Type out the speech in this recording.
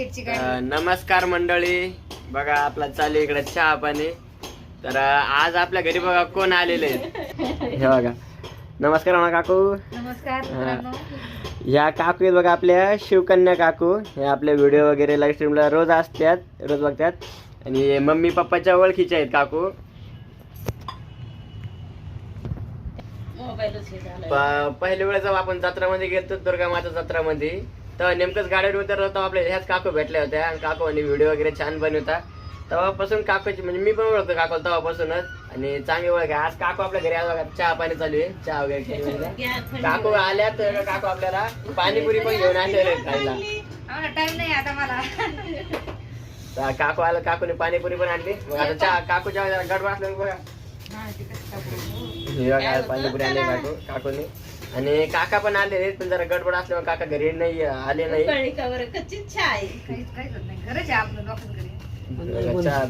नमस्कार मंडळी, बघा आपला चालू इकडे चहा पाणी. तर आज आपल्या घरी बघा कोण आलेले हे बघा. नमस्कार म्हणा काकू. नमस्कार. ह्या काकू आहेत बघा, आपल्या शिवकन्या काकू. हे आपले व्हिडिओ वगैरे लाईव्ह स्ट्रीमला रोज असतात, रोज बघतात. आणि मम्मी पप्पाच्या ओळखीच्या आहेत काकू. पहिल्या वेळेस आपण जत्रामध्ये गेलो, दुर्गा माता जत्रामध्ये, तेव्हा नेमकंच गाडीवर उतरलो होतो. आपल्या ह्याच काकू भेटल्या होत्या. काकू आणि व्हिडिओ वगैरे छान बनवता. तेव्हापासून काकूची म्हणजे मी पण ओळखतो काकू तेव्हापासूनच, आणि चांगली ओळख आहे. आज काकू आपल्या घरी आला बघा, चहा पाणी चालू आहे, चहा वगैरे. काकू आल्या तर काकू आपल्याला पाणीपुरी पण घेऊन आलेले खायला. टाइम नाही आता मला. काकू आला, काकूने पाणीपुरी पण आणली. मग आता चहा काकूच्या गडबड असलं बघा, पाणीपुरी आणली काकूने. आणि काका पण आले, पण जरा गडबड असल्यामुळे काका घरी नाही आले नाही. कच्ची चहा आहे, काहीच नाही. घरच आहे आपलं, लोकांकडे. चहा